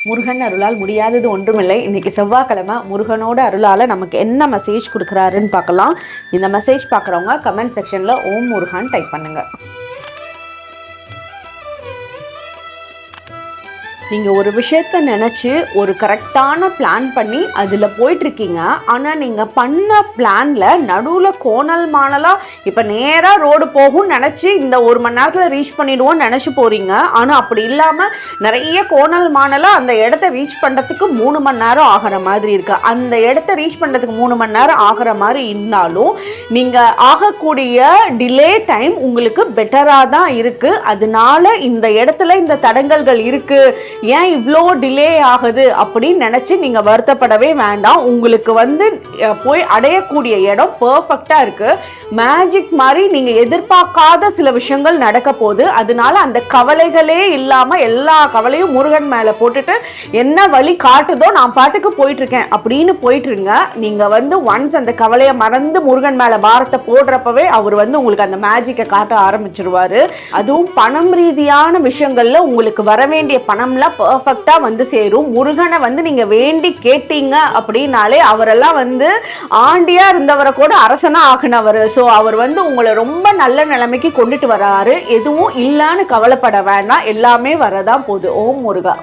முருகன் அருளால் முடியாதது ஒன்றுமில்லை. இன்னைக்கு செவ்வாய்க்கிழமை முருகனோட அருளால் நமக்கு என்ன மெசேஜ் கொடுக்குறாருன்னு பார்க்கலாம். இந்த மெசேஜ் பார்க்குறவங்க கமெண்ட் செக்ஷனில் ஓம் முருகன் டைப் பண்ணுங்கள். நீங்கள் ஒரு விஷயத்த நினச்சி ஒரு கரெக்டான பிளான் பண்ணி அதில் போயிட்டுருக்கீங்க. ஆனால் நீங்கள் பண்ண பிளானில் நடுவில் கோணல் மாணலாக இப்போ நேராக ரோடு போகும்னு நினச்சி இந்த 1 மணி நேரத்தில் ரீச் பண்ணிடுவோன்னு நினச்சி போகிறீங்க. ஆனால் அப்படி இல்லாமல் நிறைய கோணல் மாணலாக அந்த இடத்த ரீச் பண்ணுறதுக்கு 3 மணி நேரம் ஆகிற மாதிரி இருக்குது. அந்த இடத்த ரீச் பண்ணுறதுக்கு 3 மணி நேரம் ஆகிற மாதிரி இருந்தாலும் நீங்கள் ஆகக்கூடிய டிலே டைம் உங்களுக்கு பெட்டராக தான் இருக்குது. அதனால இந்த இடத்துல இந்த தடங்கல்கள் இருக்குது, ஏன் இவ்வளோ டிலே ஆகுது அப்படின்னு நினச்சி நீங்கள் வருத்தப்படவே வேண்டாம். உங்களுக்கு போய் அடையக்கூடிய இடம் பர்ஃபெக்டாக இருக்குது. மேஜிக் மாதிரி நீங்கள் எதிர்பார்க்காத சில விஷயங்கள் நடக்க போகுது. அதனால அந்த கவலைகளே இல்லாமல் எல்லா கவலையும் முருகன் மேலே போட்டுட்டு என்ன வழி காட்டுதோ நான் பாட்டுக்கு போயிட்டுருக்கேன் அப்படின்னு போயிட்டுருங்க. நீங்கள் ஒன்ஸ் அந்த கவலையை மறந்து முருகன் மேலே பாரத்தை போடுறப்பவே அவர் உங்களுக்கு அந்த மேஜிக்கை காட்ட ஆரம்பிச்சிருவார். அதுவும் பணம் ரீதியான விஷயங்களில் உங்களுக்கு வர வேண்டிய பணம்லாம் பர்ஃபெக்டாக சேரும். முருகனை நீங்கள் வேண்டி கேட்டீங்க அப்படின்னாலே அவரெல்லாம் ஆண்டியாக இருந்தவரை கூட அரசனாக ஆகினவர். ஸோ அவர் உங்களை ரொம்ப நல்ல நிலைமைக்கு கொண்டுட்டு வராரு. எதுவும் இல்லைன்னு கவலைப்பட வேண்டாம், எல்லாமே வரதான் போகுது. ஓம் முருகா.